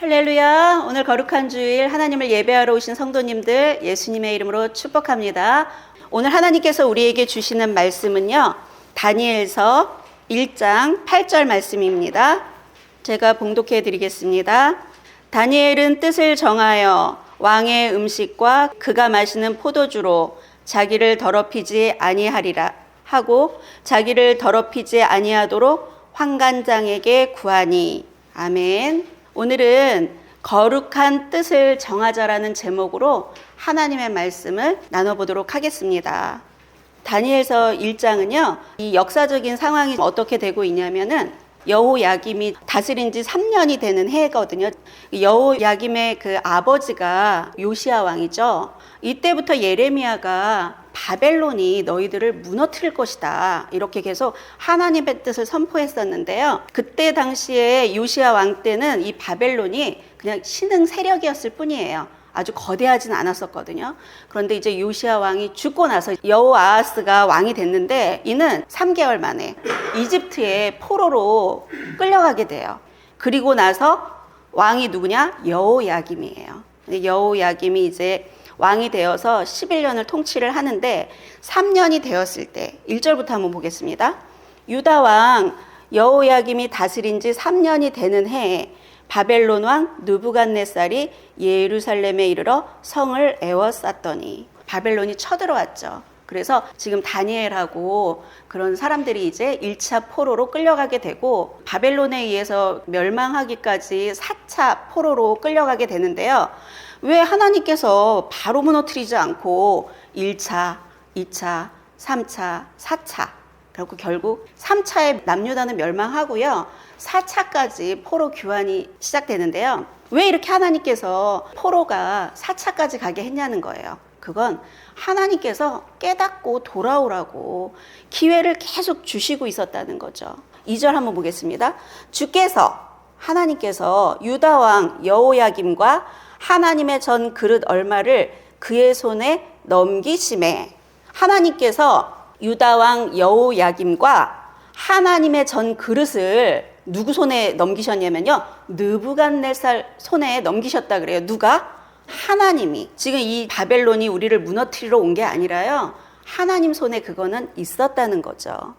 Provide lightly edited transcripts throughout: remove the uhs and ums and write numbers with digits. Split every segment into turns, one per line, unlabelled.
할렐루야. 오늘 거룩한 주일 하나님을 예배하러 오신 성도님들 예수님의 이름으로 축복합니다. 오늘 하나님께서 우리에게 주시는 말씀은요, 다니엘서 1장 8절 말씀입니다. 제가 봉독해 드리겠습니다. 다니엘은 뜻을 정하여 왕의 음식과 그가 마시는 포도주로 자기를 더럽히지 아니하리라 하고 자기를 더럽히지 아니하도록 환관장에게 구하니. 아멘. 오늘은 거룩한 뜻을 정하자라는 제목으로 하나님의 말씀을 나눠보도록 하겠습니다. 다니엘서 1장은요, 이 역사적인 상황이 어떻게 되고 있냐면은 여호야김이 다스린 지 3년이 되는 해거든요. 여호야김의 그 아버지가 요시야 왕이죠. 이때부터 예레미야가 바벨론이 너희들을 무너뜨릴 것이다, 이렇게 계속 하나님의 뜻을 선포했었는데요. 그때 당시에 요시야 왕 때는 이 바벨론이 그냥 신흥 세력이었을 뿐이에요. 아주 거대하진 않았었거든요. 그런데 이제 요시야 왕이 죽고 나서 여호아하스가 왕이 됐는데, 이는 3개월 만에 이집트의 포로로 끌려가게 돼요. 그리고 나서 왕이 누구냐? 여호야김이에요. 여호야김이 이제 왕이 되어서 11년을 통치를 하는데, 3년이 되었을 때 1절부터 한번 보겠습니다. 유다 왕 여호야김이 다스린 지 3년이 되는 해에 바벨론 왕 느부갓네살이 예루살렘에 이르러 성을 에워쌌더니, 바벨론이 쳐들어왔죠. 그래서 지금 다니엘하고 그런 사람들이 이제 1차 포로로 끌려가게 되고, 바벨론에 의해서 멸망하기까지 4차 포로로 끌려가게 되는데요. 왜 하나님께서 바로 무너뜨리지 않고 1차, 2차, 3차, 4차, 그리고 결국 3차에 남유다는 멸망하고요, 4차까지 포로 교환이 시작되는데요. 왜 이렇게 하나님께서 포로가 4차까지 가게 했냐는 거예요. 그건 하나님께서 깨닫고 돌아오라고 기회를 계속 주시고 있었다는 거죠. 2절 한번 보겠습니다. 주께서, 하나님께서 유다 왕 여호야김과 하나님의 전 그릇 얼마를 그의 손에 넘기심에, 하나님께서 유다 왕 여호야김과 하나님의 전 그릇을 누구 손에 넘기셨냐면요, 느부갓네살 손에 넘기셨다 그래요. 누가? 하나님이. 지금 이 바벨론이 우리를 무너뜨리러 온 게 아니라요, 하나님 손에 그거는 있었다는 거죠.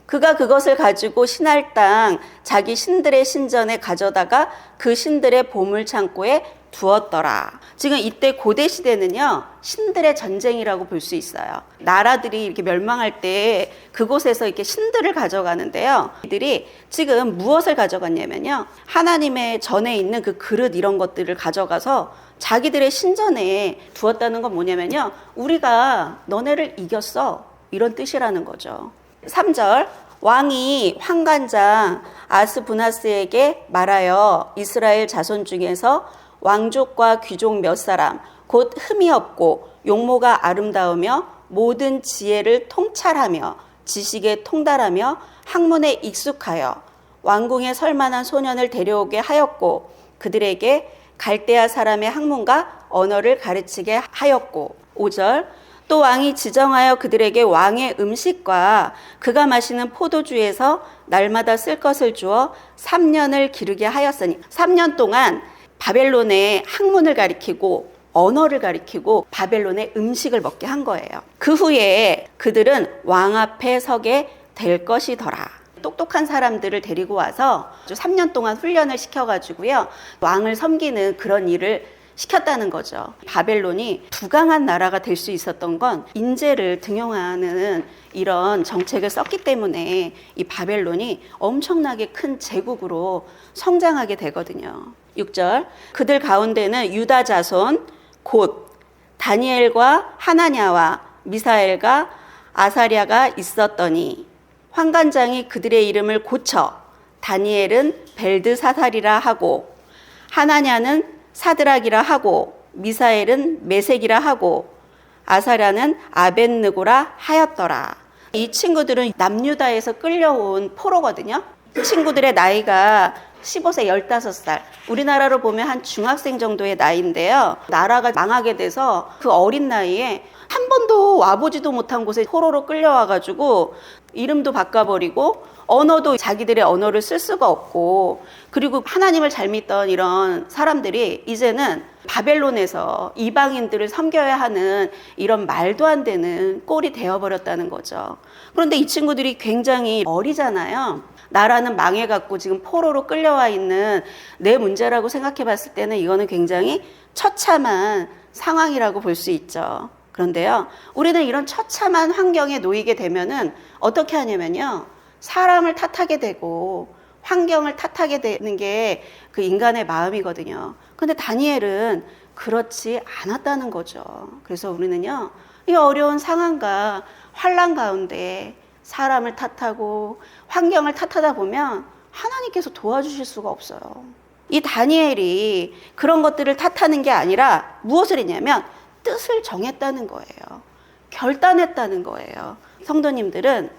그가 그것을 가지고 신할 땅 자기 신들의 신전에 가져다가 그 신들의 보물 창고에 두었더라. 지금 이때 고대 시대는요, 신들의 전쟁이라고 볼 수 있어요. 나라들이 이렇게 멸망할 때 그곳에서 이렇게 신들을 가져가는데요. 이들이 지금 무엇을 가져갔냐면요, 하나님의 전에 있는 그 그릇 이런 것들을 가져가서 자기들의 신전에 두었다는 건 뭐냐면요, 우리가 너네를 이겼어, 이런 뜻이라는 거죠. 3절, 왕이 환관장 아스부나스에게 말하여 이스라엘 자손 중에서 왕족과 귀족 몇 사람, 곧 흠이 없고 용모가 아름다우며 모든 지혜를 통찰하며 지식에 통달하며 학문에 익숙하여 왕궁에 설만한 소년을 데려오게 하였고, 그들에게 갈대아 사람의 학문과 언어를 가르치게 하였고. 5절, 또 왕이 지정하여 그들에게 왕의 음식과 그가 마시는 포도주에서 날마다 쓸 것을 주어 3년을 기르게 하였으니, 3년 동안 바벨론의 학문을 가리키고 언어를 가리키고 바벨론의 음식을 먹게 한 거예요. 그 후에 그들은 왕 앞에 서게 될 것이더라. 똑똑한 사람들을 데리고 와서 3년 동안 훈련을 시켜가지고요, 왕을 섬기는 그런 일을 시켰다는 거죠. 바벨론이 부강한 나라가 될 수 있었던 건 인재를 등용하는 이런 정책을 썼기 때문에 이 바벨론이 엄청나게 큰 제국으로 성장하게 되거든요. 6절, 그들 가운데는 유다 자손 곧 다니엘과 하나냐와 미사엘과 아사랴가 있었더니, 환관장이 그들의 이름을 고쳐 다니엘은 벨드사살이라 하고 하나냐는 사드락이라 하고 미사엘은 메색이라 하고 아사랴는 아벳느고라 하였더라. 이 친구들은 남유다에서 끌려온 포로거든요. 친구들의 나이가 15세, 15살. 우리나라로 보면 한 중학생 정도의 나이인데요. 나라가 망하게 돼서 그 어린 나이에 한 번도 와보지도 못한 곳에 포로로 끌려와가지고 이름도 바꿔버리고 언어도 자기들의 언어를 쓸 수가 없고, 그리고 하나님을 잘 믿던 이런 사람들이 이제는 바벨론에서 이방인들을 섬겨야 하는 이런 말도 안 되는 꼴이 되어버렸다는 거죠. 그런데 이 친구들이 굉장히 어리잖아요. 나라는 망해갖고 지금 포로로 끌려와 있는 내 문제라고 생각해 봤을 때는 이거는 굉장히 처참한 상황이라고 볼 수 있죠. 그런데요, 우리는 이런 처참한 환경에 놓이게 되면은 어떻게 하냐면요, 사람을 탓하게 되고 환경을 탓하게 되는 게 그 인간의 마음이거든요. 근데 다니엘은 그렇지 않았다는 거죠. 그래서 우리는요, 이 어려운 상황과 환난 가운데 사람을 탓하고 환경을 탓하다 보면 하나님께서 도와주실 수가 없어요. 이 다니엘이 그런 것들을 탓하는 게 아니라 무엇을 했냐면 뜻을 정했다는 거예요. 결단했다는 거예요. 성도님들은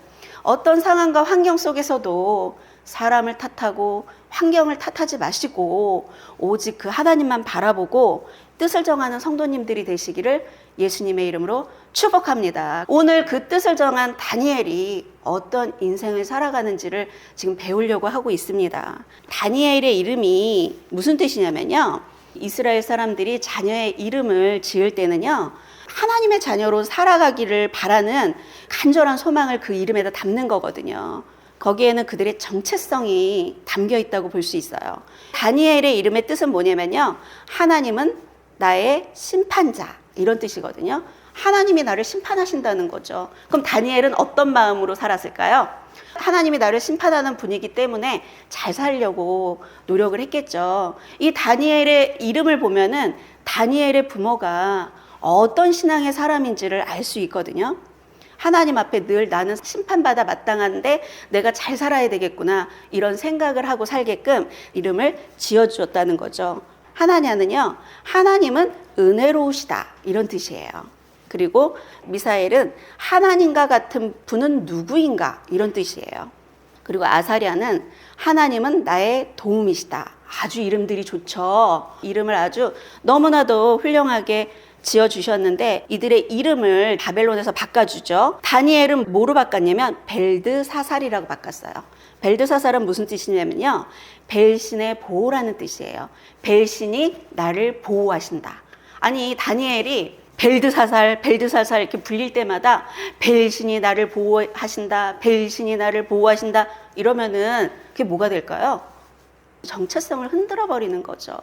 어떤 상황과 환경 속에서도 사람을 탓하고 환경을 탓하지 마시고 오직 그 하나님만 바라보고 뜻을 정하는 성도님들이 되시기를 예수님의 이름으로 축복합니다. 오늘 그 뜻을 정한 다니엘이 어떤 인생을 살아가는지를 지금 배우려고 하고 있습니다. 다니엘의 이름이 무슨 뜻이냐면요, 이스라엘 사람들이 자녀의 이름을 지을 때는요, 하나님의 자녀로 살아가기를 바라는 간절한 소망을 그 이름에다 담는 거거든요. 거기에는 그들의 정체성이 담겨 있다고 볼 수 있어요. 다니엘의 이름의 뜻은 뭐냐면요, 하나님은 나의 심판자, 이런 뜻이거든요. 하나님이 나를 심판하신다는 거죠. 그럼 다니엘은 어떤 마음으로 살았을까요? 하나님이 나를 심판하는 분이기 때문에 잘 살려고 노력을 했겠죠. 이 다니엘의 이름을 보면은 다니엘의 부모가 어떤 신앙의 사람인지를 알 수 있거든요. 하나님 앞에 늘 나는 심판받아 마땅한데 내가 잘 살아야 되겠구나, 이런 생각을 하고 살게끔 이름을 지어주었다는 거죠. 하나냐는요, 하나님은 은혜로우시다, 이런 뜻이에요. 그리고 미사엘은 하나님과 같은 분은 누구인가, 이런 뜻이에요. 그리고 아사랴는 하나님은 나의 도움이시다. 아주 이름들이 좋죠. 이름을 아주 너무나도 훌륭하게 지어주셨는데 이들의 이름을 바벨론에서 바꿔주죠. 다니엘은 뭐로 바꿨냐면 벨드사살이라고 바꿨어요. 벨드사살은 무슨 뜻이냐면요, 벨신의 보호라는 뜻이에요. 벨신이 나를 보호하신다. 아니, 다니엘이 벨드사살 이렇게 불릴 때마다 벨신이 나를 보호하신다, 벨신이 나를 보호하신다 이러면은 그게 뭐가 될까요? 정체성을 흔들어 버리는 거죠.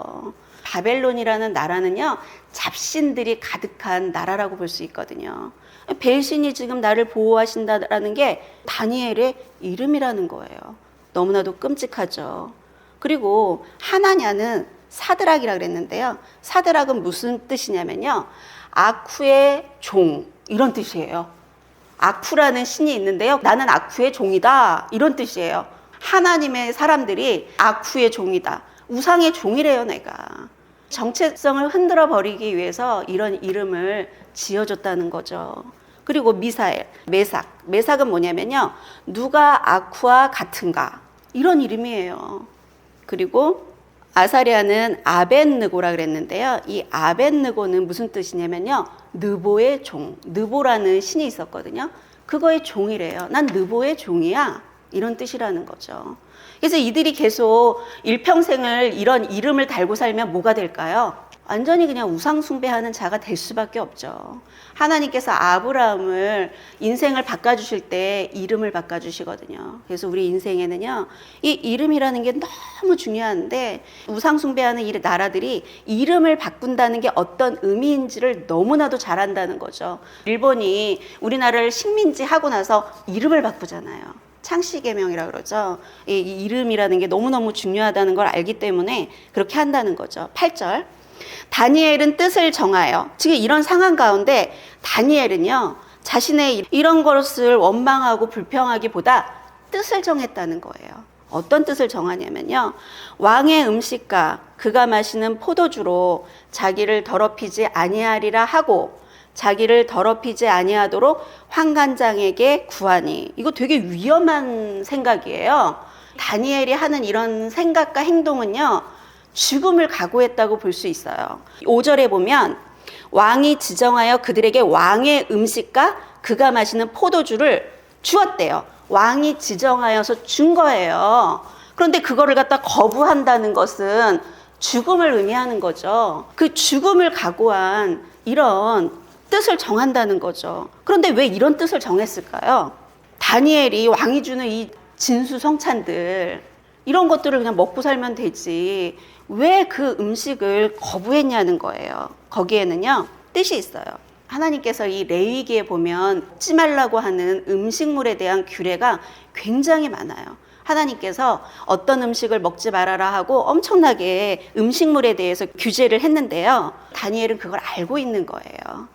바벨론이라는 나라는요, 잡신들이 가득한 나라라고 볼 수 있거든요. 벨신이 지금 나를 보호하신다라는 게 다니엘의 이름이라는 거예요. 너무나도 끔찍하죠. 그리고 하나냐는 사드락이라 그랬는데요, 사드락은 무슨 뜻이냐면요, 아쿠의 종, 이런 뜻이에요. 아쿠라는 신이 있는데요, 나는 아쿠의 종이다, 이런 뜻이에요. 하나님의 사람들이 아쿠의 종이다, 우상의 종이래요. 내가 정체성을 흔들어 버리기 위해서 이런 이름을 지어줬다는 거죠. 그리고 미사엘, 메삭은 뭐냐면요, 누가 아쿠와 같은가, 이런 이름이에요. 그리고 아사랴는 아벳느고라 그랬는데요, 이 아벳느고는 무슨 뜻이냐면요, 느보의 종, 느보라는 신이 있었거든요. 그거의 종이래요. 난 느보의 종이야, 이런 뜻이라는 거죠. 그래서 이들이 계속 일평생을 이런 이름을 달고 살면 뭐가 될까요? 완전히 그냥 우상 숭배하는 자가 될 수밖에 없죠. 하나님께서 아브라함을 인생을 바꿔주실 때 이름을 바꿔주시거든요. 그래서 우리 인생에는요, 이 이름이라는 게 너무 중요한데 우상 숭배하는 이 나라들이 이름을 바꾼다는 게 어떤 의미인지를 너무나도 잘 안다는 거죠. 일본이 우리나라를 식민지 하고 나서 이름을 바꾸잖아요. 창씨개명이라고 그러죠. 이 이름이라는 게 너무너무 중요하다는 걸 알기 때문에 그렇게 한다는 거죠. 8절. 다니엘은 뜻을 정하여, 지금 이런 상황 가운데 다니엘은요, 자신의 이런 것을 원망하고 불평하기보다 뜻을 정했다는 거예요. 어떤 뜻을 정하냐면요, 왕의 음식과 그가 마시는 포도주로 자기를 더럽히지 아니하리라 하고 자기를 더럽히지 아니하도록 환관장에게 구하니. 이거 되게 위험한 생각이에요. 다니엘이 하는 이런 생각과 행동은요, 죽음을 각오했다고 볼 수 있어요. 5절에 보면 왕이 지정하여 그들에게 왕의 음식과 그가 마시는 포도주를 주었대요. 왕이 지정하여서 준 거예요. 그런데 그거를 갖다 거부한다는 것은 죽음을 의미하는 거죠. 그 죽음을 각오한 이런 뜻을 정한다는 거죠. 그런데 왜 이런 뜻을 정했을까요? 다니엘이 왕이 주는 이 진수성찬들, 이런 것들을 그냥 먹고 살면 되지 왜 그 음식을 거부했냐는 거예요. 거기에는요 뜻이 있어요. 하나님께서 이 레위기에 보면 먹지 말라고 하는 음식물에 대한 규례가 굉장히 많아요. 하나님께서 어떤 음식을 먹지 말아라 하고 엄청나게 음식물에 대해서 규제를 했는데요. 다니엘은 그걸 알고 있는 거예요.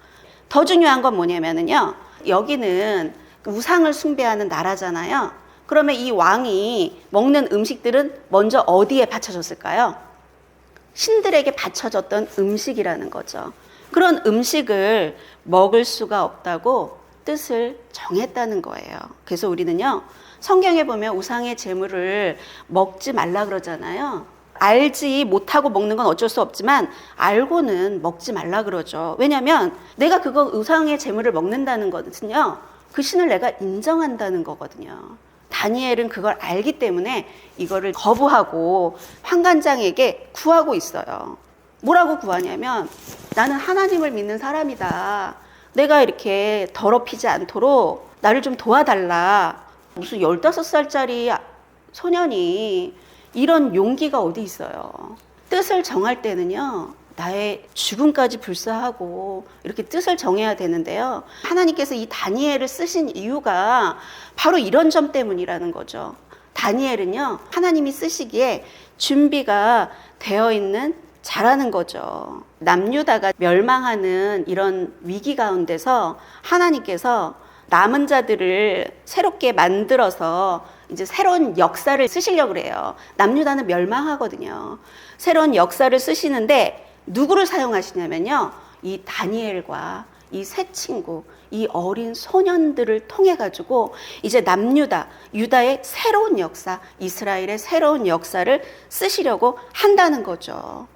더 중요한 건 뭐냐면요. 여기는 우상을 숭배하는 나라잖아요. 그러면 이 왕이 먹는 음식들은 먼저 어디에 바쳐졌을까요? 신들에게 바쳐졌던 음식이라는 거죠. 그런 음식을 먹을 수가 없다고 뜻을 정했다는 거예요. 그래서 우리는요, 성경에 보면 우상의 제물을 먹지 말라 그러잖아요. 알지 못하고 먹는 건 어쩔 수 없지만 알고는 먹지 말라 그러죠. 왜냐하면 내가 그거 우상의 제물을 먹는다는 것은요, 그 신을 내가 인정한다는 거거든요. 다니엘은 그걸 알기 때문에 이거를 거부하고 환관장에게 구하고 있어요. 뭐라고 구하냐면 나는 하나님을 믿는 사람이다. 내가 이렇게 더럽히지 않도록 나를 좀 도와달라. 무슨 15살짜리 소년이 이런 용기가 어디 있어요. 뜻을 정할 때는요, 나의 죽음까지 불사하고 이렇게 뜻을 정해야 되는데요. 하나님께서 이 다니엘을 쓰신 이유가 바로 이런 점 때문이라는 거죠. 다니엘은요, 하나님이 쓰시기에 준비가 되어 있는 자라는 거죠. 남유다가 멸망하는 이런 위기 가운데서 하나님께서 남은 자들을 새롭게 만들어서 이제 새로운 역사를 쓰시려고 그래요. 남유다는 멸망하거든요. 새로운 역사를 쓰시는데 누구를 사용하시냐면요, 이 다니엘과 이 세 친구, 이 어린 소년들을 통해 가지고 이제 남유다, 유다의 새로운 역사, 이스라엘의 새로운 역사를 쓰시려고 한다는 거죠.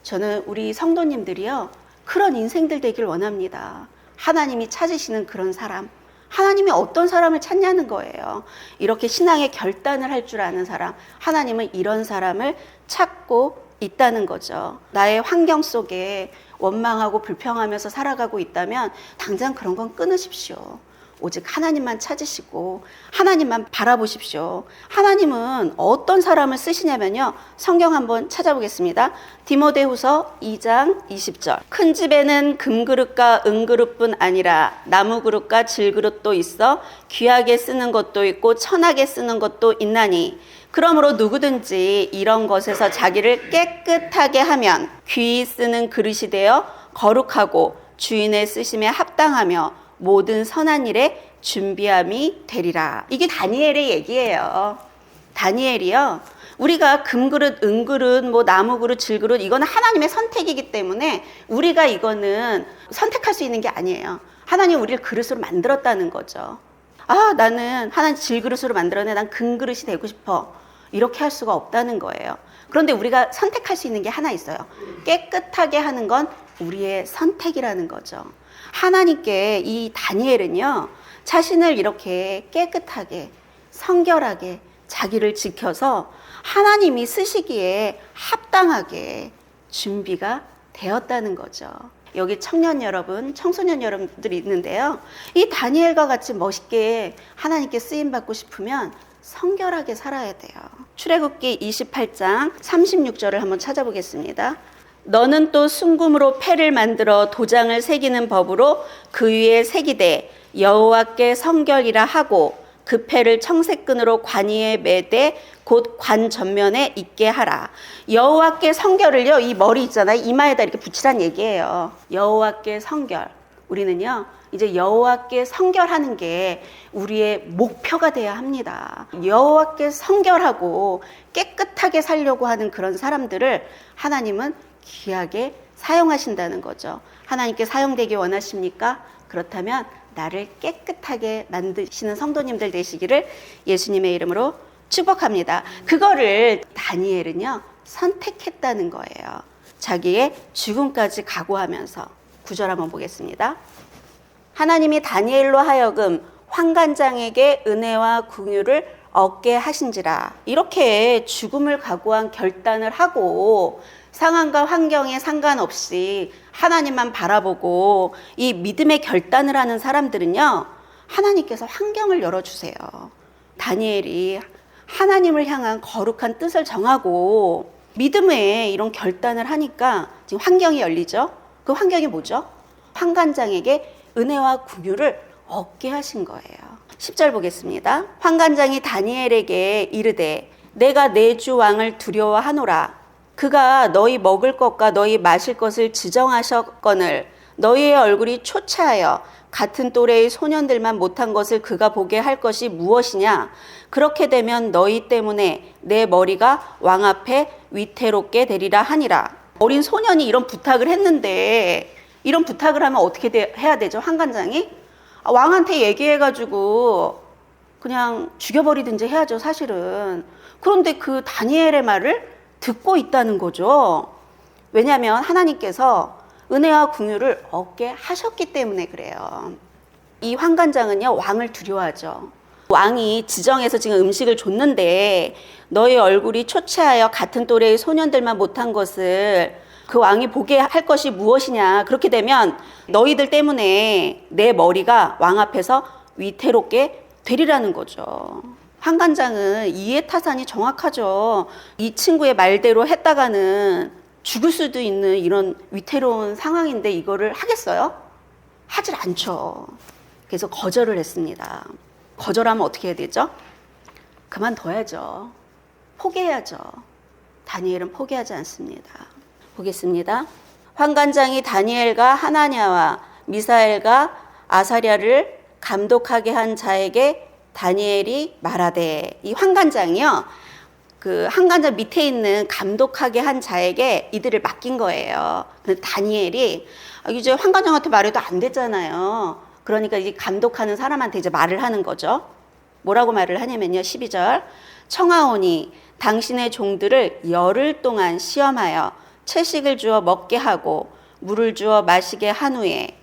저는 우리 성도님들이요, 그런 인생들 되길 원합니다. 하나님이 찾으시는 그런 사람, 하나님이 어떤 사람을 찾냐는 거예요. 이렇게 신앙의 결단을 할 줄 아는 사람, 하나님은 이런 사람을 찾고 있다는 거죠. 나의 환경 속에 원망하고 불평하면서 살아가고 있다면 당장 그런 건 끊으십시오. 오직 하나님만 찾으시고 하나님만 바라보십시오. 하나님은 어떤 사람을 쓰시냐면요, 성경 한번 찾아보겠습니다. 디모데후서 2장 20절. 큰 집에는 금그릇과 은그릇뿐 아니라 나무그릇과 질그릇도 있어 귀하게 쓰는 것도 있고 천하게 쓰는 것도 있나니 그러므로 누구든지 이런 것에서 자기를 깨끗하게 하면 귀히 쓰는 그릇이 되어 거룩하고 주인의 쓰심에 합당하며 모든 선한 일에 준비함이 되리라. 이게 다니엘의 얘기예요. 다니엘이요, 우리가 금그릇, 은그릇, 뭐 나무그릇, 질그릇, 이거는 하나님의 선택이기 때문에 우리가 이거는 선택할 수 있는 게 아니에요. 하나님 우리를 그릇으로 만들었다는 거죠. 아, 나는 하나님 질그릇으로 만들었네, 난 금그릇이 되고 싶어, 이렇게 할 수가 없다는 거예요. 그런데 우리가 선택할 수 있는 게 하나 있어요. 깨끗하게 하는 건 우리의 선택이라는 거죠. 하나님께 이 다니엘은요, 자신을 이렇게 깨끗하게 성결하게 자기를 지켜서 하나님이 쓰시기에 합당하게 준비가 되었다는 거죠. 여기 청년 여러분, 청소년 여러분들이 있는데요, 이 다니엘과 같이 멋있게 하나님께 쓰임받고 싶으면 성결하게 살아야 돼요. 출애굽기 28장 36절을 한번 찾아보겠습니다. 너는 또 순금으로 패를 만들어 도장을 새기는 법으로 그 위에 새기되 여호와께 성결이라 하고 그 패를 청색끈으로 관 위에 매되 곧 관 전면에 있게 하라. 여호와께 성결을요, 이 머리 있잖아요, 이마에다 이렇게 붙이란 얘기예요. 여호와께 성결. 우리는요, 이제 여호와께 성결하는 게 우리의 목표가 돼야 합니다. 여호와께 성결하고 깨끗하게 살려고 하는 그런 사람들을 하나님은 귀하게 사용하신다는 거죠. 하나님께 사용되기 원하십니까? 그렇다면 나를 깨끗하게 만드시는 성도님들 되시기를 예수님의 이름으로 축복합니다. 그거를 다니엘은요, 선택했다는 거예요. 자기의 죽음까지 각오하면서. 9절 한번 보겠습니다. 하나님이 다니엘로 하여금 환관장에게 은혜와 긍휼을 얻게 하신지라. 이렇게 죽음을 각오한 결단을 하고 상황과 환경에 상관없이 하나님만 바라보고 이 믿음의 결단을 하는 사람들은요, 하나님께서 환경을 열어주세요. 다니엘이 하나님을 향한 거룩한 뜻을 정하고 믿음의 이런 결단을 하니까 지금 환경이 열리죠. 그 환경이 뭐죠? 환관장에게 은혜와 긍휼을 얻게 하신 거예요. 10절 보겠습니다. 환관장이 다니엘에게 이르되 내가 내 주 왕을 두려워하노라. 그가 너희 먹을 것과 너희 마실 것을 지정하셨거늘 너희의 얼굴이 초췌하여 같은 또래의 소년들만 못한 것을 그가 보게 할 것이 무엇이냐? 그렇게 되면 너희 때문에 내 머리가 왕 앞에 위태롭게 되리라 하니라. 어린 소년이 이런 부탁을 했는데 이런 부탁을 하면 어떻게 해야 되죠? 환관장이? 왕한테 얘기해가지고 그냥 죽여버리든지 해야죠, 사실은. 그런데 그 다니엘의 말을 듣고 있다는 거죠. 왜냐하면 하나님께서 은혜와 긍휼을 얻게 하셨기 때문에 그래요. 이 환관장은요, 왕을 두려워하죠. 왕이 지정해서 지금 음식을 줬는데 너의 얼굴이 초췌하여 같은 또래의 소년들만 못한 것을 그 왕이 보게 할 것이 무엇이냐. 그렇게 되면 너희들 때문에 내 머리가 왕 앞에서 위태롭게 되리라는 거죠. 환관장은 이해타산이 정확하죠. 이 친구의 말대로 했다가는 죽을 수도 있는 이런 위태로운 상황인데 이거를 하겠어요? 하질 않죠. 그래서 거절을 했습니다. 거절하면 어떻게 해야 되죠? 그만둬야죠. 포기해야죠. 다니엘은 포기하지 않습니다. 보겠습니다. 환관장이 다니엘과 하나냐와 미사엘과 아사랴를 감독하게 한 자에게 다니엘이 말하되, 이 환관장이요, 그 환관장 밑에 있는 감독하게 한 자에게 이들을 맡긴 거예요. 근데 다니엘이 이제 환관장한테 말해도 안 되잖아요. 그러니까 이 감독하는 사람한테 이제 말을 하는 거죠. 뭐라고 말을 하냐면요, 12절. 청하오니 당신의 종들을 열흘 동안 시험하여 채식을 주어 먹게 하고 물을 주어 마시게 한 후에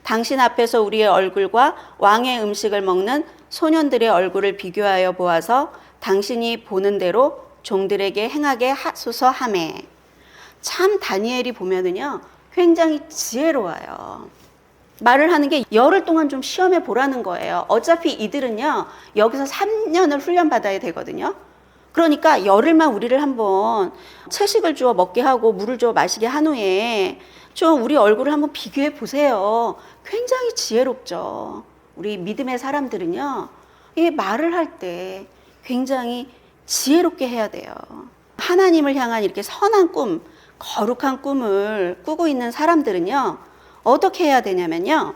당신 앞에서 우리의 얼굴과 왕의 음식을 먹는 소년들의 얼굴을 비교하여 보아서 당신이 보는 대로 종들에게 행하게 하소서 하매. 참 다니엘이 보면은요, 굉장히 지혜로워요. 말을 하는 게 열흘 동안 좀 시험해 보라는 거예요. 어차피 이들은요, 여기서 3년을 훈련받아야 되거든요. 그러니까 열흘만 우리를 한번 채식을 주어 먹게 하고 물을 주어 마시게 한 후에 좀 우리 얼굴을 한번 비교해 보세요. 굉장히 지혜롭죠. 우리 믿음의 사람들은요, 이 말을 할 때 굉장히 지혜롭게 해야 돼요. 하나님을 향한 이렇게 선한 꿈, 거룩한 꿈을 꾸고 있는 사람들은요, 어떻게 해야 되냐면요,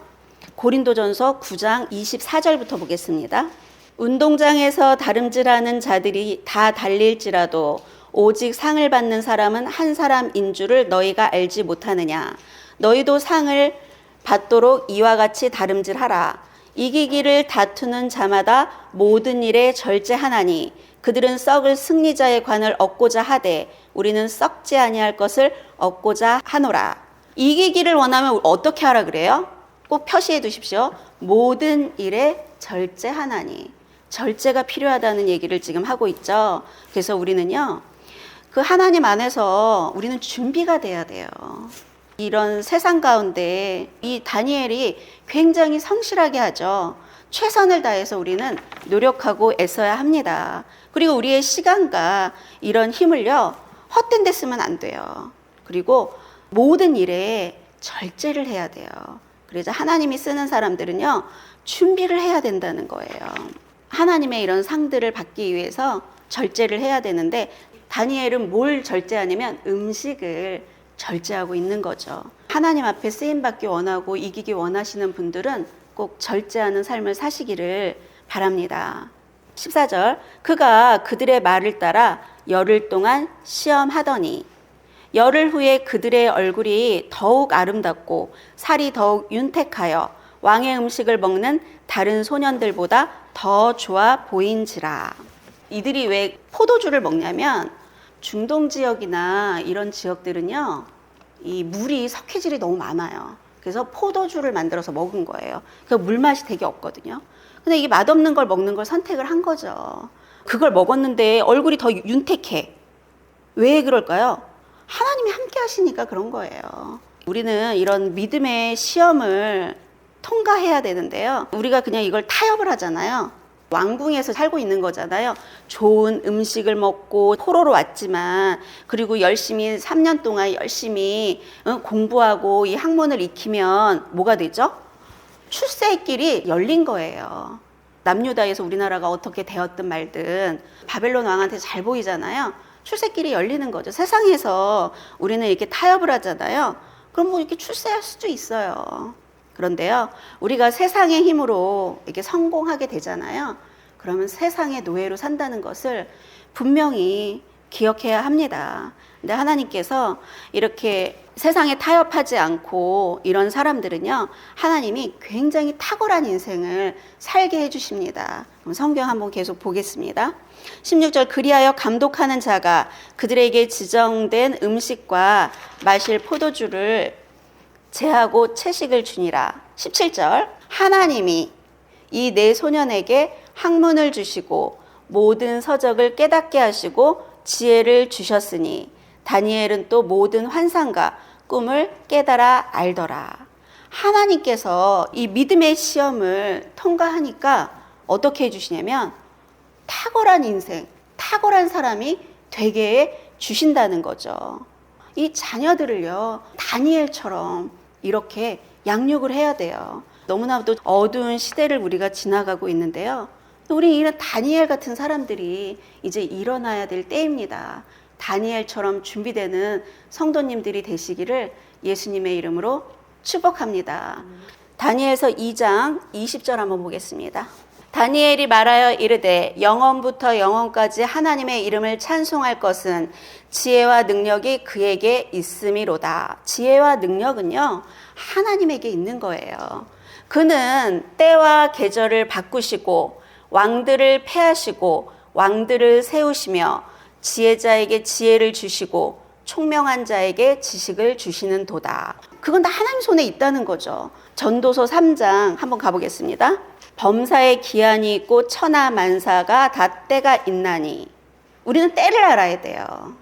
고린도전서 9장 24절부터 보겠습니다. 운동장에서 다름질하는 자들이 다 달릴지라도 오직 상을 받는 사람은 한 사람인 줄을 너희가 알지 못하느냐. 너희도 상을 받도록 이와 같이 다름질하라. 이기기를 다투는 자마다 모든 일에 절제하나니 그들은 썩을 승리자의 관을 얻고자 하되 우리는 썩지 아니할 것을 얻고자 하노라. 이기기를 원하면 어떻게 하라 그래요? 꼭 표시해 두십시오. 모든 일에 절제하나니. 절제가 필요하다는 얘기를 지금 하고 있죠. 그래서 우리는요, 그 하나님 안에서 우리는 준비가 돼야 돼요. 이런 세상 가운데 이 다니엘이 굉장히 성실하게 하죠. 최선을 다해서 우리는 노력하고 애써야 합니다. 그리고 우리의 시간과 이런 힘을요, 헛된 데 쓰면 안 돼요. 그리고 모든 일에 절제를 해야 돼요. 그래서 하나님이 쓰는 사람들은요, 준비를 해야 된다는 거예요. 하나님의 이런 상들을 받기 위해서 절제를 해야 되는데 다니엘은 뭘 절제하냐면 음식을 절제하고 있는 거죠. 하나님 앞에 쓰임받기 원하고 이기기 원하시는 분들은 꼭 절제하는 삶을 사시기를 바랍니다. 14절. 그가 그들의 말을 따라 열흘 동안 시험하더니 열흘 후에 그들의 얼굴이 더욱 아름답고 살이 더욱 윤택하여 왕의 음식을 먹는 다른 소년들보다 더 좋아 보인지라. 이들이 왜 포도주를 먹냐면 중동 지역이나 이런 지역들은요, 이 물이 석회질이 너무 많아요. 그래서 포도주를 만들어서 먹은 거예요. 그 물맛이 되게 없거든요. 근데 이게 맛없는 걸 먹는 걸 선택을 한 거죠. 그걸 먹었는데 얼굴이 더 윤택해. 왜 그럴까요? 하나님이 함께 하시니까 그런 거예요. 우리는 이런 믿음의 시험을 통과해야 되는데요. 우리가 그냥 이걸 타협을 하잖아요. 왕궁에서 살고 있는 거잖아요. 좋은 음식을 먹고 포로로 왔지만, 그리고 열심히 3년 동안 열심히 공부하고 이 학문을 익히면 뭐가 되죠? 출세의 길이 열린 거예요. 남유다에서 우리나라가 어떻게 되었든 말든 바벨론 왕한테 잘 보이잖아요. 출세길이 열리는 거죠. 세상에서 우리는 이렇게 타협을 하잖아요. 그럼 뭐 이렇게 출세할 수도 있어요. 그런데요, 우리가 세상의 힘으로 이렇게 성공하게 되잖아요. 그러면 세상의 노예로 산다는 것을 분명히 기억해야 합니다. 근데 하나님께서 이렇게 세상에 타협하지 않고 이런 사람들은요, 하나님이 굉장히 탁월한 인생을 살게 해주십니다. 그럼 성경 한번 계속 보겠습니다. 16절, 그리하여 감독하는 자가 그들에게 지정된 음식과 마실 포도주를 제하고 채식을 주니라. 17절, 하나님이 이 네 소년에게 학문을 주시고 모든 서적을 깨닫게 하시고 지혜를 주셨으니 다니엘은 또 모든 환상과 꿈을 깨달아 알더라. 하나님께서 이 믿음의 시험을 통과하니까 어떻게 해주시냐면 탁월한 인생, 탁월한 사람이 되게 주신다는 거죠. 이 자녀들을요, 다니엘처럼 이렇게 양육을 해야 돼요. 너무나도 어두운 시대를 우리가 지나가고 있는데요. 우리 이런 다니엘 같은 사람들이 이제 일어나야 될 때입니다. 다니엘처럼 준비되는 성도님들이 되시기를 예수님의 이름으로 축복합니다. 다니엘서 2장 20절 한번 보겠습니다. 다니엘이 말하여 이르되 영원부터 영원까지 하나님의 이름을 찬송할 것은 지혜와 능력이 그에게 있음이로다. 지혜와 능력은요, 하나님에게 있는 거예요. 그는 때와 계절을 바꾸시고 왕들을 패하시고 왕들을 세우시며 지혜자에게 지혜를 주시고 총명한 자에게 지식을 주시는 도다. 그건 다 하나님 손에 있다는 거죠. 전도서 3장 한번 가보겠습니다. 범사에 기한이 있고 천하 만사가 다 때가 있나니. 우리는 때를 알아야 돼요.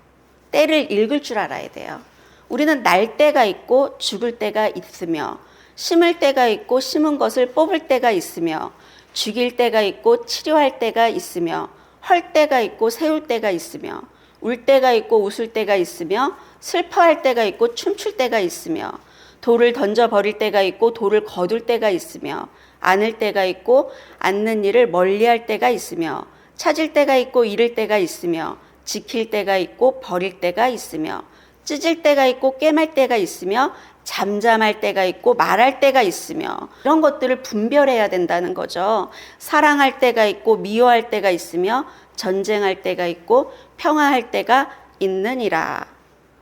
때를 읽을 줄 알아야 돼요. 우리는 날 때가 있고 죽을 때가 있으며, 심을 때가 있고 심은 것을 뽑을 때가 있으며, 죽일 때가 있고 치료할 때가 있으며, 헐 때가 있고 세울 때가 있으며, 울 때가 있고 웃을 때가 있으며, 슬퍼할 때가 있고 춤출 때가 있으며, 돌을 던져버릴 때가 있고 돌을 거둘 때가 있으며, 안을 때가 있고 앉는 일을 멀리할 때가 있으며, 찾을 때가 있고 잃을 때가 있으며, 지킬 때가 있고 버릴 때가 있으며, 찢을 때가 있고 꿰맬 때가 있으며, 잠잠할 때가 있고 말할 때가 있으며, 이런 것들을 분별해야 된다는 거죠. 사랑할 때가 있고 미워할 때가 있으며, 전쟁할 때가 있고 평화할 때가 있느니라.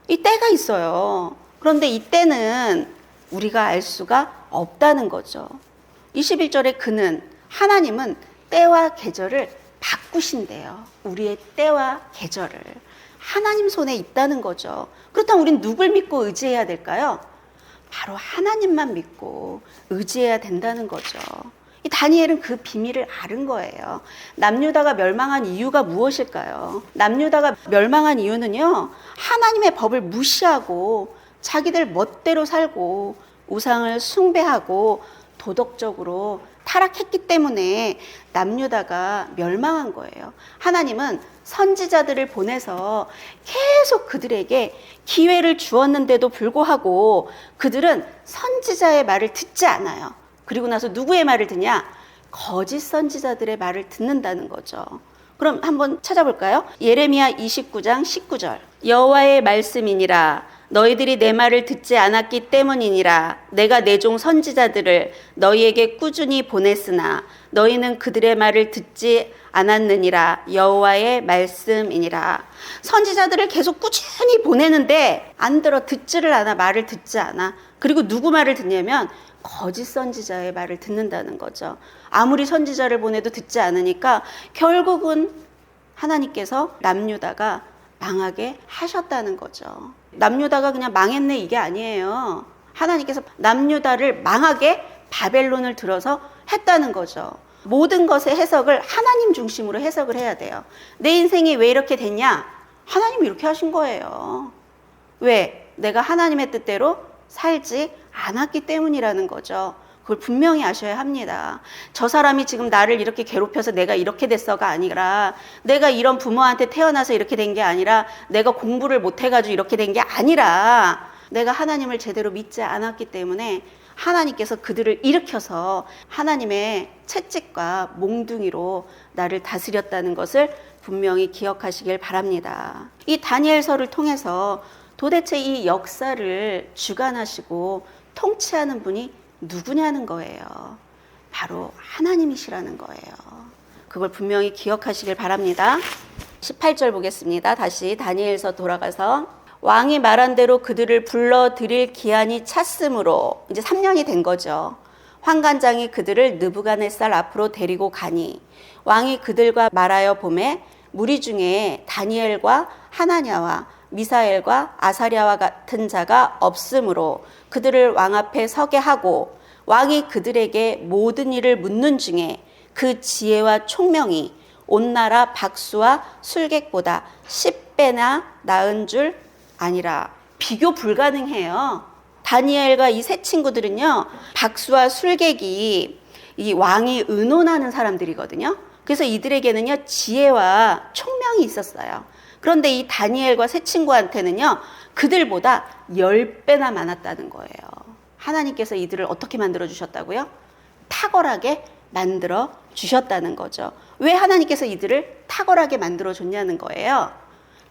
이 때가 있어요. 그런데 이 때는 우리가 알 수가 없다는 거죠. 21절에 그는, 하나님은 때와 계절을 바꾸신대요. 우리의 때와 계절을 하나님 손에 있다는 거죠. 그렇다면 우린 누굴 믿고 의지해야 될까요? 바로 하나님만 믿고 의지해야 된다는 거죠. 이 다니엘은 그 비밀을 아는 거예요. 남유다가 멸망한 이유가 무엇일까요? 남유다가 멸망한 이유는요, 하나님의 법을 무시하고 자기들 멋대로 살고 우상을 숭배하고 도덕적으로 타락했기 때문에 남유다가 멸망한 거예요. 하나님은 선지자들을 보내서 계속 그들에게 기회를 주었는데도 불구하고 그들은 선지자의 말을 듣지 않아요. 그리고 나서 누구의 말을 듣냐? 거짓 선지자들의 말을 듣는다는 거죠. 그럼 한번 찾아볼까요? 예레미야 29장 19절. 여호와의 말씀이니라. 너희들이 내 말을 듣지 않았기 때문이니라. 내가 내 종 선지자들을 너희에게 꾸준히 보냈으나 너희는 그들의 말을 듣지 않았느니라. 여호와의 말씀이니라. 선지자들을 계속 꾸준히 보내는데 안 들어, 듣지를 않아, 말을 듣지 않아. 그리고 누구 말을 듣냐면 거짓 선지자의 말을 듣는다는 거죠. 아무리 선지자를 보내도 듣지 않으니까 결국은 하나님께서 남유다가 망하게 하셨다는 거죠. 남유다가 그냥 망했네 이게 아니에요. 하나님께서 남유다를 망하게 바벨론을 들어서 했다는 거죠. 모든 것의 해석을 하나님 중심으로 해석을 해야 돼요. 내 인생이 왜 이렇게 됐냐? 하나님이 이렇게 하신 거예요. 왜? 내가 하나님의 뜻대로 살지 않았기 때문이라는 거죠. 그걸 분명히 아셔야 합니다. 저 사람이 지금 나를 이렇게 괴롭혀서 내가 이렇게 됐어가 아니라, 내가 이런 부모한테 태어나서 이렇게 된 게 아니라, 내가 공부를 못해가지고 이렇게 된 게 아니라, 내가 하나님을 제대로 믿지 않았기 때문에 하나님께서 그들을 일으켜서 하나님의 채찍과 몽둥이로 나를 다스렸다는 것을 분명히 기억하시길 바랍니다. 이 다니엘서를 통해서 도대체 이 역사를 주관하시고 통치하는 분이 누구냐는 거예요. 바로 하나님이시라는 거예요. 그걸 분명히 기억하시길 바랍니다. 18절 보겠습니다. 다시 다니엘서 돌아가서 왕이 말한 대로 그들을 불러들일 기한이 찼으므로 이제 3년이 된 거죠. 환관장이 그들을 느부갓네살 앞으로 데리고 가니 왕이 그들과 말하여 보매 무리 중에 다니엘과 하나냐와 미사엘과 아사랴와 같은 자가 없으므로 그들을 왕 앞에 서게 하고 왕이 그들에게 모든 일을 묻는 중에 그 지혜와 총명이 온 나라 박수와 술객보다 10배나 나은 줄 아니라. 비교 불가능해요. 다니엘과 이 세 친구들은요, 박수와 술객이 이 왕이 의논하는 사람들이거든요. 그래서 이들에게는요 지혜와 총명이 있었어요. 그런데 이 다니엘과 세 친구한테는요 그들보다 10배나 많았다는 거예요. 하나님께서 이들을 어떻게 만들어 주셨다고요? 탁월하게 만들어 주셨다는 거죠. 왜 하나님께서 이들을 탁월하게 만들어 줬냐는 거예요.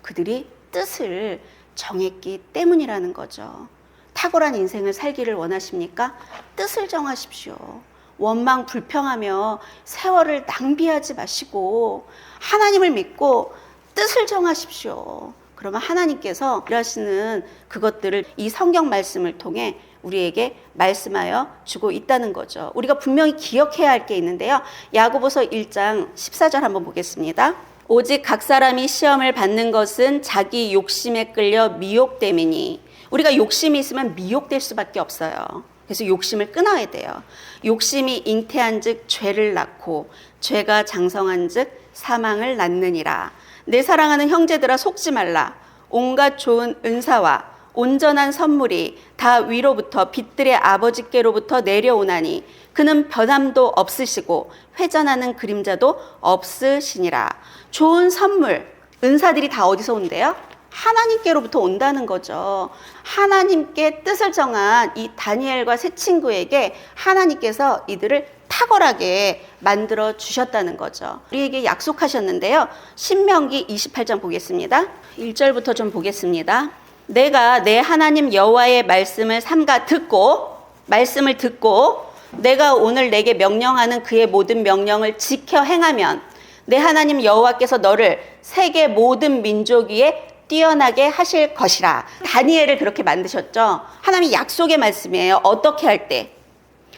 그들이 뜻을 정했기 때문이라는 거죠. 탁월한 인생을 살기를 원하십니까? 뜻을 정하십시오. 원망 불평하며 세월을 낭비하지 마시고 하나님을 믿고 뜻을 정하십시오. 그러면 하나님께서 일하시는 그것들을 이 성경 말씀을 통해 우리에게 말씀하여 주고 있다는 거죠. 우리가 분명히 기억해야 할 게 있는데요. 야고보서 1장 14절 한번 보겠습니다. 오직 각 사람이 시험을 받는 것은 자기 욕심에 끌려 미혹됨이니. 우리가 욕심이 있으면 미혹될 수밖에 없어요. 그래서 욕심을 끊어야 돼요. 욕심이 잉태한 즉 죄를 낳고 죄가 장성한 즉 사망을 낳느니라. 내 사랑하는 형제들아 속지 말라. 온갖 좋은 은사와 온전한 선물이 다 위로부터 빛들의 아버지께로부터 내려오나니 그는 변함도 없으시고 회전하는 그림자도 없으시니라. 좋은 선물, 은사들이 다 어디서 온대요? 하나님께로부터 온다는 거죠. 하나님께 뜻을 정한 이 다니엘과 세 친구에게 하나님께서 이들을 탁월하게 만들어 주셨다는 거죠. 우리에게 약속하셨는데요. 신명기 28장 보겠습니다. 1절부터 좀 보겠습니다. 내가 내 하나님 여호와의 말씀을 삼가 듣고, 말씀을 듣고 내가 오늘 내게 명령하는 그의 모든 명령을 지켜 행하면 내 하나님 여호와께서 너를 세계 모든 민족 위에 뛰어나게 하실 것이라. 다니엘을 그렇게 만드셨죠. 하나님의 약속의 말씀이에요. 어떻게 할 때?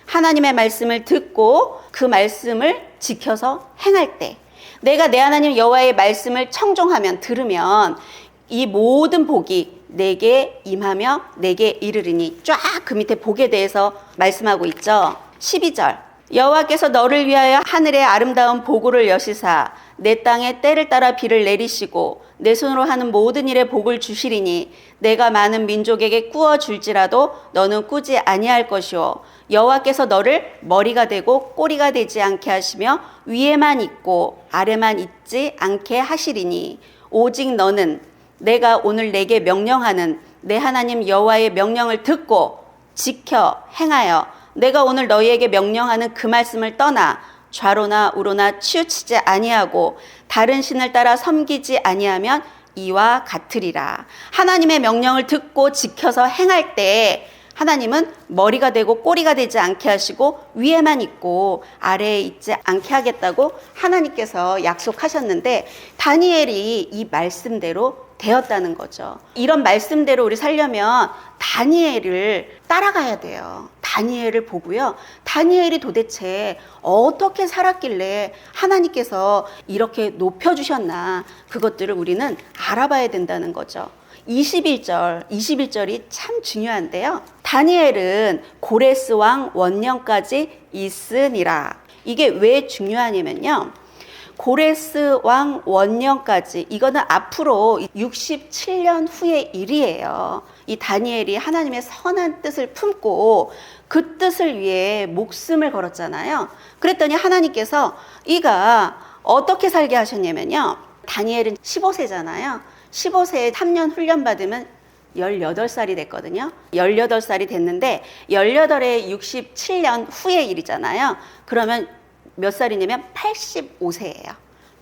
하나님의 말씀을 듣고 그 말씀을 지켜서 행할 때. 내가 내 하나님 여호와의 말씀을 청종하면, 들으면 이 모든 복이 내게 임하며 내게 이르리니. 쫙 그 밑에 복에 대해서 말씀하고 있죠. 12절. 여호와께서 너를 위하여 하늘의 아름다운 보고를 여시사 내 땅에 때를 따라 비를 내리시고 내 손으로 하는 모든 일에 복을 주시리니 내가 많은 민족에게 꾸어 줄지라도 너는 꾸지 아니할 것이요 여호와께서 너를 머리가 되고 꼬리가 되지 않게 하시며 위에만 있고 아래만 있지 않게 하시리니 오직 너는 내가 오늘 내게 명령하는 내 하나님 여호와의 명령을 듣고 지켜 행하여 내가 오늘 너희에게 명령하는 그 말씀을 떠나 좌로나 우로나 치우치지 아니하고 다른 신을 따라 섬기지 아니하면 이와 같으리라. 하나님의 명령을 듣고 지켜서 행할 때 하나님은 머리가 되고 꼬리가 되지 않게 하시고 위에만 있고 아래에 있지 않게 하겠다고 하나님께서 약속하셨는데 다니엘이 이 말씀대로 되었다는 거죠. 이런 말씀대로 우리 살려면 다니엘을 따라가야 돼요. 다니엘을 보고요. 다니엘이 도대체 어떻게 살았길래 하나님께서 이렇게 높여주셨나, 그것들을 우리는 알아봐야 된다는 거죠. 21절이 참 중요한데요. 다니엘은 고레스 왕 원년까지 있으니라. 이게 왜 중요하냐면요. 고레스 왕 원년까지, 이거는 앞으로 67년 후의 일이에요. 이 다니엘이 하나님의 선한 뜻을 품고 그 뜻을 위해 목숨을 걸었잖아요. 그랬더니 하나님께서 이가 어떻게 살게 하셨냐면요. 다니엘은 15세잖아요. 15세에 3년 훈련 받으면 18살이 됐거든요. 18살이 됐는데 18에 67년 후의 일이잖아요. 그러면 몇 살이냐면 85세예요.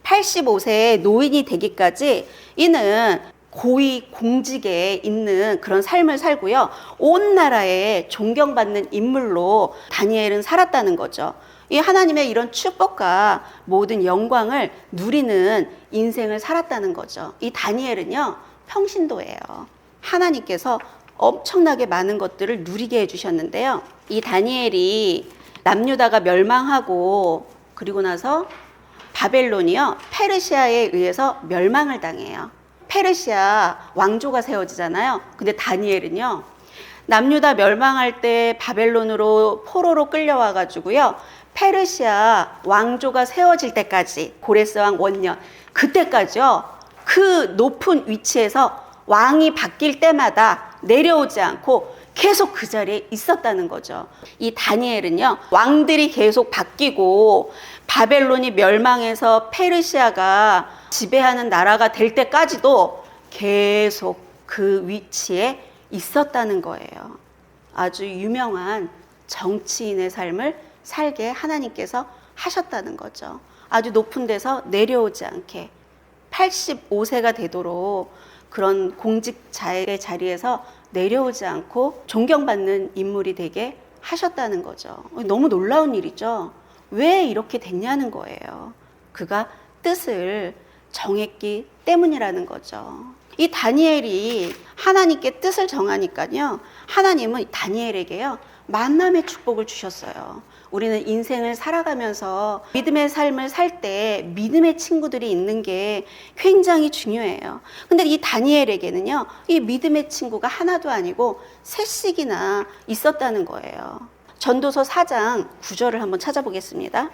85세에 노인이 되기까지 이는 고위 공직에 있는 그런 삶을 살고요. 온 나라에 존경받는 인물로 다니엘은 살았다는 거죠. 이 하나님의 이런 축복과 모든 영광을 누리는 인생을 살았다는 거죠. 이 다니엘은요, 평신도예요. 하나님께서 엄청나게 많은 것들을 누리게 해주셨는데요. 이 다니엘이 남유다가 멸망하고 그리고 나서 바벨론이요, 페르시아에 의해서 멸망을 당해요. 페르시아 왕조가 세워지잖아요. 근데 다니엘은요, 남유다 멸망할 때 바벨론으로 포로로 끌려와 가지고요, 페르시아 왕조가 세워질 때까지, 고레스 왕 원년, 그때까지요, 그 높은 위치에서 왕이 바뀔 때마다 내려오지 않고 계속 그 자리에 있었다는 거죠. 이 다니엘은요, 왕들이 계속 바뀌고 바벨론이 멸망해서 페르시아가 지배하는 나라가 될 때까지도 계속 그 위치에 있었다는 거예요. 아주 유명한 정치인의 삶을 살게 하나님께서 하셨다는 거죠. 아주 높은 데서 내려오지 않게 85세가 되도록 그런 공직자의 자리에서 내려오지 않고 존경받는 인물이 되게 하셨다는 거죠. 너무 놀라운 일이죠. 왜 이렇게 됐냐는 거예요. 그가 뜻을 정했기 때문이라는 거죠. 이 다니엘이 하나님께 뜻을 정하니까요, 하나님은 다니엘에게요, 만남의 축복을 주셨어요. 우리는 인생을 살아가면서 믿음의 삶을 살 때 믿음의 친구들이 있는 게 굉장히 중요해요. 근데 이 다니엘에게는요, 이 믿음의 친구가 하나도 아니고 셋씩이나 있었다는 거예요. 전도서 4장 9절을 한번 찾아보겠습니다.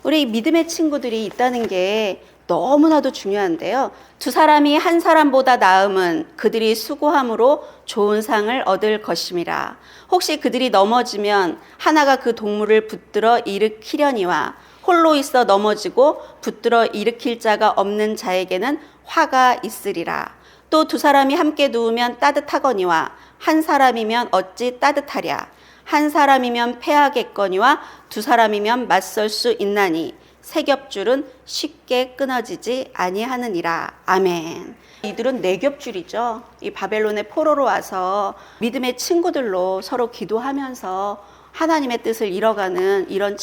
우리 이 믿음의 친구들이 있다는 게 너무나도 중요한데요. 두 사람이 한 사람보다 나음은 그들이 수고함으로 좋은 상을 얻을 것임이라. 혹시 그들이 넘어지면 하나가 그 동물을 붙들어 일으키려니와 홀로 있어 넘어지고 붙들어 일으킬 자가 없는 자에게는 화가 있으리라. 또 두 사람이 함께 누우면 따뜻하거니와 한 사람이면 어찌 따뜻하랴. 한 사람이면 패하겠거니와 두 사람이면 맞설 수 있나니 세 겹줄은 쉽게 끊어지지 아니하느니라. 아멘. 이들은 네 겹줄이죠. 이 바벨론의 포로로 와서 믿음의 친구들로 서로 기도하면서 하나님의 뜻을 이뤄가는 이런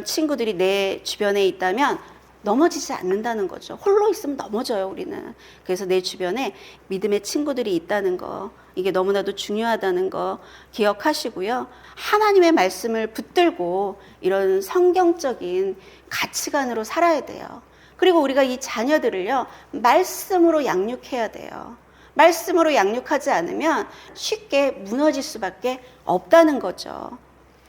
친구들이 내 주변에 있다면 넘어지지 않는다는 거죠. 홀로 있으면 넘어져요, 우리는. 그래서 내 주변에 믿음의 친구들이 있다는 거, 이게 너무나도 중요하다는 거 기억하시고요. 하나님의 말씀을 붙들고 이런 성경적인 가치관으로 살아야 돼요. 그리고 우리가 이 자녀들을요, 말씀으로 양육해야 돼요. 말씀으로 양육하지 않으면 쉽게 무너질 수밖에 없다는 거죠.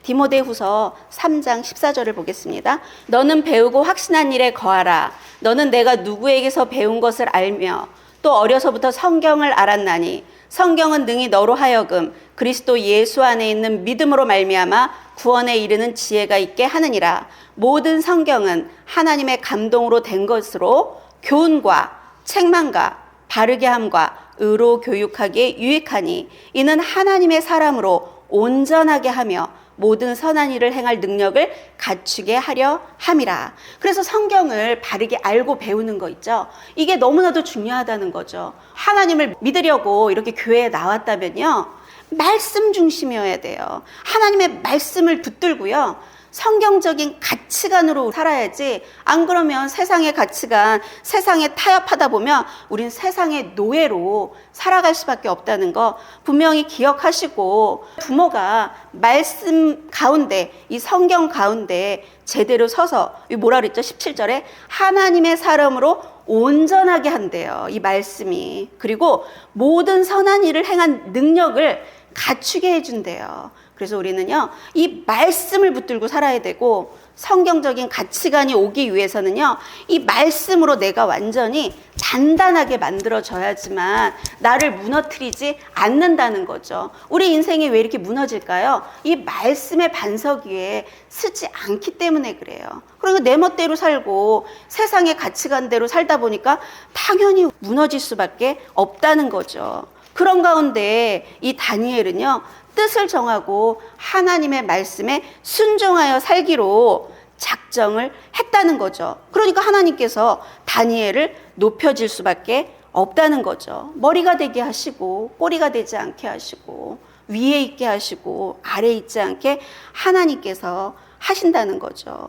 디모데후서 3장 14절을 보겠습니다. 너는 배우고 확신한 일에 거하라. 너는 내가 누구에게서 배운 것을 알며 또 어려서부터 성경을 알았나니 성경은 능히 너로 하여금 그리스도 예수 안에 있는 믿음으로 말미암아 구원에 이르는 지혜가 있게 하느니라. 모든 성경은 하나님의 감동으로 된 것으로 교훈과 책망과 바르게 함과 의로 교육하기에 유익하니 이는 하나님의 사람으로 온전하게 하며 모든 선한 일을 행할 능력을 갖추게 하려 함이라. 그래서 성경을 바르게 알고 배우는 거 있죠. 이게 너무나도 중요하다는 거죠. 하나님을 믿으려고 이렇게 교회에 나왔다면요, 말씀 중심이어야 돼요. 하나님의 말씀을 붙들고요, 성경적인 가치관으로 살아야지. 안 그러면 세상의 가치관, 세상에 타협하다 보면 우린 세상의 노예로 살아갈 수밖에 없다는 거 분명히 기억하시고, 부모가 말씀 가운데, 이 성경 가운데 제대로 서서, 뭐라 그랬죠? 17절에 하나님의 사람으로 온전하게 한대요, 이 말씀이. 그리고 모든 선한 일을 행한 능력을 갖추게 해준대요. 그래서 우리는요, 이 말씀을 붙들고 살아야 되고, 성경적인 가치관이 오기 위해서는요, 이 말씀으로 내가 완전히 단단하게 만들어져야지만 나를 무너뜨리지 않는다는 거죠. 우리 인생이 왜 이렇게 무너질까요? 이 말씀의 반석 위에 서지 않기 때문에 그래요. 그리고 내 멋대로 살고 세상의 가치관대로 살다 보니까 당연히 무너질 수밖에 없다는 거죠. 그런 가운데 이 다니엘은요, 뜻을 정하고 하나님의 말씀에 순종하여 살기로 작정을 했다는 거죠. 그러니까 하나님께서 다니엘을 높여질 수밖에 없다는 거죠. 머리가 되게 하시고 꼬리가 되지 않게 하시고 위에 있게 하시고 아래에 있지 않게 하나님께서 하신다는 거죠.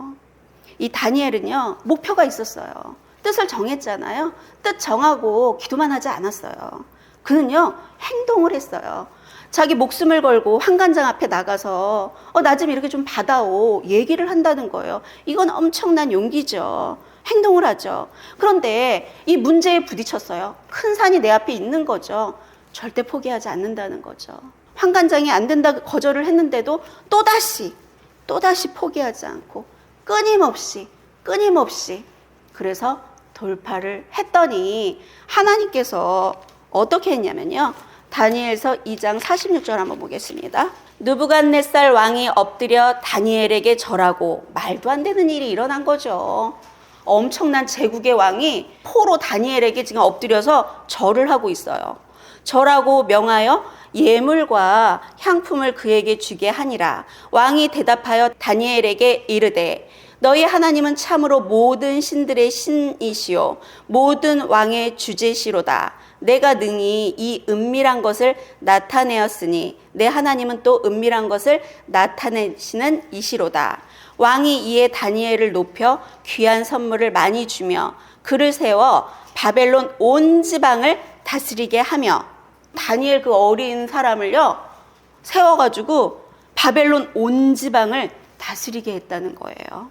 이 다니엘은요, 목표가 있었어요. 뜻을 정했잖아요. 뜻 정하고 기도만 하지 않았어요. 그는요, 행동을 했어요. 자기 목숨을 걸고 환관장 앞에 나가서 나 좀 이렇게 좀 받아오 얘기를 한다는 거예요. 이건 엄청난 용기죠. 행동을 하죠. 그런데 이 문제에 부딪혔어요. 큰 산이 내 앞에 있는 거죠. 절대 포기하지 않는다는 거죠. 환관장이 안 된다 거절을 했는데도 또다시 포기하지 않고 끊임없이 그래서 돌파를 했더니 하나님께서 어떻게 했냐면요, 다니엘서 2장 46절 한번 보겠습니다. 느부갓네살 왕이 엎드려 다니엘에게 절하고, 말도 안 되는 일이 일어난 거죠. 엄청난 제국의 왕이 포로 다니엘에게 지금 엎드려서 절을 하고 있어요. 절하고 명하여 예물과 향품을 그에게 주게 하니라. 왕이 대답하여 다니엘에게 이르되, 너희 하나님은 참으로 모든 신들의 신이시요 모든 왕의 주제시로다. 내가 능히 이 은밀한 것을 나타내었으니 내 하나님은 또 은밀한 것을 나타내시는 이시로다. 왕이 이에 다니엘을 높여 귀한 선물을 많이 주며 그를 세워 바벨론 온 지방을 다스리게 하며, 다니엘 그 어린 사람을요, 세워가지고 바벨론 온 지방을 다스리게 했다는 거예요.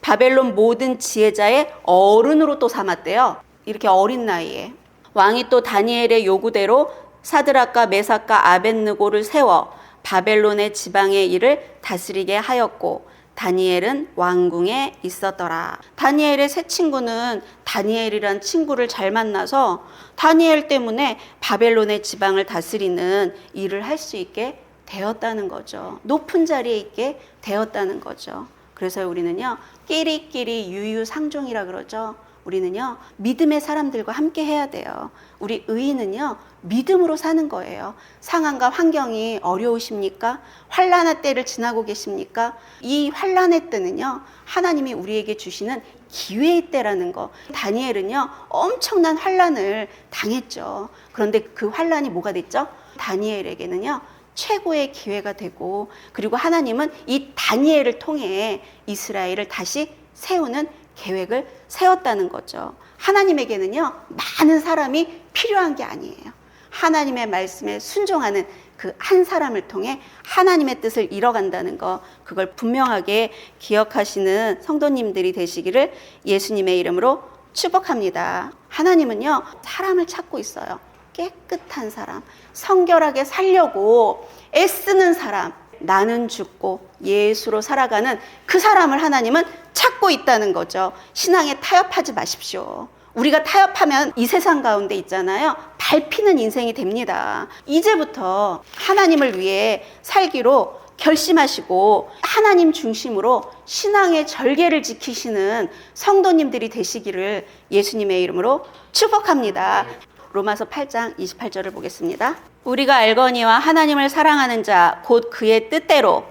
바벨론 모든 지혜자의 어른으로 또 삼았대요. 이렇게 어린 나이에. 왕이 또 다니엘의 요구대로 사드락과 메삭과 아벳느고를 세워 바벨론의 지방의 일을 다스리게 하였고, 다니엘은 왕궁에 있었더라. 다니엘의 새 친구는 다니엘이란 친구를 잘 만나서 다니엘 때문에 바벨론의 지방을 다스리는 일을 할 수 있게 되었다는 거죠. 높은 자리에 있게 되었다는 거죠. 그래서 우리는요, 끼리끼리 유유상종이라 그러죠. 우리는요, 믿음의 사람들과 함께 해야 돼요. 우리 의인은요, 믿음으로 사는 거예요. 상황과 환경이 어려우십니까? 환난의 때를 지나고 계십니까? 이 환난의 때는요, 하나님이 우리에게 주시는 기회의 때라는 거. 다니엘은요, 엄청난 환난을 당했죠. 그런데 그 환난이 뭐가 됐죠? 다니엘에게는요, 최고의 기회가 되고, 그리고 하나님은 이 다니엘을 통해 이스라엘을 다시 세우는 계획을 세웠다는 거죠. 하나님에게는요, 많은 사람이 필요한 게 아니에요. 하나님의 말씀에 순종하는 그 한 사람을 통해 하나님의 뜻을 이뤄간다는 거, 그걸 분명하게 기억하시는 성도님들이 되시기를 예수님의 이름으로 축복합니다. 하나님은요, 사람을 찾고 있어요. 깨끗한 사람, 성결하게 살려고 애쓰는 사람, 나는 죽고 예수로 살아가는 그 사람을 하나님은 찾고 있다는 거죠. 신앙에 타협하지 마십시오. 우리가 타협하면 이 세상 가운데 있잖아요, 밟히는 인생이 됩니다. 이제부터 하나님을 위해 살기로 결심하시고 하나님 중심으로 신앙의 절개를 지키시는 성도님들이 되시기를 예수님의 이름으로 축복합니다. 로마서 8장 28절을 보겠습니다. 우리가 알거니와 하나님을 사랑하는 자 곧 그의 뜻대로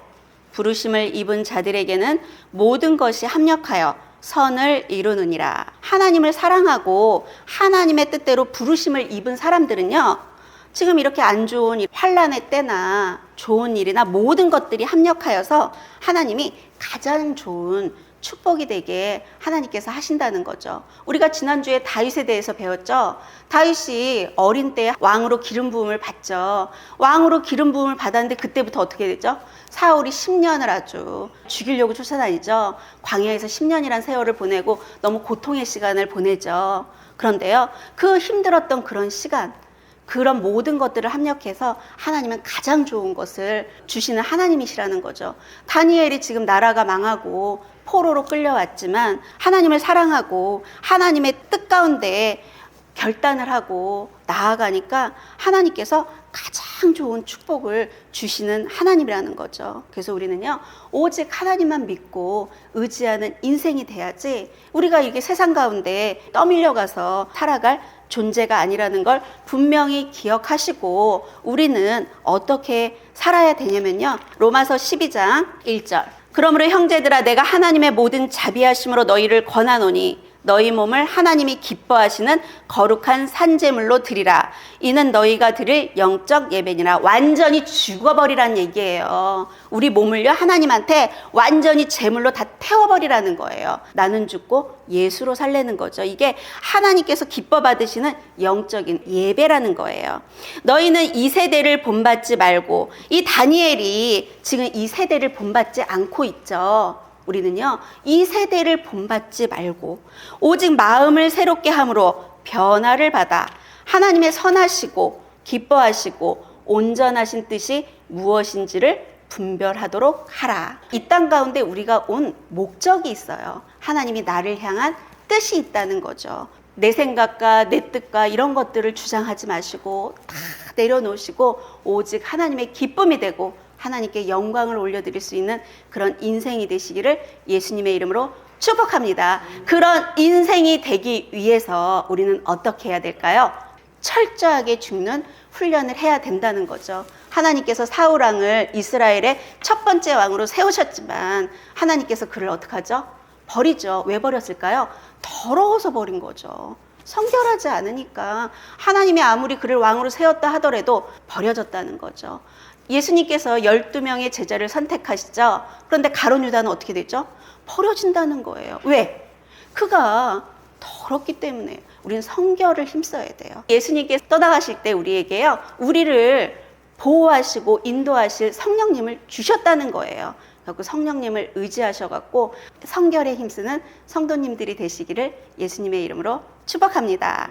부르심을 입은 자들에게는 모든 것이 합력하여 선을 이루느니라. 하나님을 사랑하고 하나님의 뜻대로 부르심을 입은 사람들은요, 지금 이렇게 안 좋은 환난의 때나 좋은 일이나 모든 것들이 합력하여서 하나님이 가장 좋은 축복이 되게 하나님께서 하신다는 거죠. 우리가 지난주에 다윗에 대해서 배웠죠. 다윗이 어린 때 왕으로 기름 부음을 받죠. 왕으로 기름 부음을 받았는데 그때부터 어떻게 되죠? 사울이 10년을 아주 죽이려고 쫓아다니죠. 광야에서 10년이란 세월을 보내고 너무 고통의 시간을 보내죠. 그런데요, 그 힘들었던 그런 시간, 그런 모든 것들을 합력해서 하나님은 가장 좋은 것을 주시는 하나님이시라는 거죠. 다니엘이 지금 나라가 망하고 포로로 끌려왔지만 하나님을 사랑하고 하나님의 뜻 가운데 결단을 하고 나아가니까 하나님께서 가장 좋은 축복을 주시는 하나님이라는 거죠. 그래서 우리는요, 오직 하나님만 믿고 의지하는 인생이 돼야지 우리가 이게 세상 가운데 떠밀려가서 살아갈 존재가 아니라는 걸 분명히 기억하시고, 우리는 어떻게 살아야 되냐면요, 로마서 12장 1절. 그러므로 형제들아, 내가 하나님의 모든 자비하심으로 너희를 권하노니 너희 몸을 하나님이 기뻐하시는 거룩한 산제물로 드리라. 이는 너희가 드릴 영적 예배니라. 완전히 죽어버리란 얘기예요. 우리 몸을요, 하나님한테 완전히 제물로 다 태워버리라는 거예요. 나는 죽고 예수로 살려는 거죠. 이게 하나님께서 기뻐 받으시는 영적인 예배라는 거예요. 너희는 이 세대를 본받지 말고, 이 다니엘이 지금 이 세대를 본받지 않고 있죠. 우리는요, 이 세대를 본받지 말고 오직 마음을 새롭게 함으로 변화를 받아 하나님의 선하시고 기뻐하시고 온전하신 뜻이 무엇인지를 분별하도록 하라. 이 땅 가운데 우리가 온 목적이 있어요. 하나님이 나를 향한 뜻이 있다는 거죠. 내 생각과 내 뜻과 이런 것들을 주장하지 마시고 다 내려놓으시고 오직 하나님의 기쁨이 되고 하나님께 영광을 올려드릴 수 있는 그런 인생이 되시기를 예수님의 이름으로 축복합니다. 그런 인생이 되기 위해서 우리는 어떻게 해야 될까요? 철저하게 죽는 훈련을 해야 된다는 거죠. 하나님께서 사울 왕을 이스라엘의 첫 번째 왕으로 세우셨지만 하나님께서 그를 어떻게 하죠? 버리죠. 왜 버렸을까요? 더러워서 버린 거죠. 성결하지 않으니까. 하나님이 아무리 그를 왕으로 세웠다 하더라도 버려졌다는 거죠. 예수님께서 12명의 제자를 선택하시죠. 그런데 가룟 유다는 어떻게 됐죠? 버려진다는 거예요. 왜? 그가 더럽기 때문에. 우리는 성결을 힘써야 돼요. 예수님께서 떠나가실 때 우리에게요, 우리를 보호하시고 인도하실 성령님을 주셨다는 거예요. 그 성령님을 의지하셔갖고 성결에 힘쓰는 성도님들이 되시기를 예수님의 이름으로 축복합니다.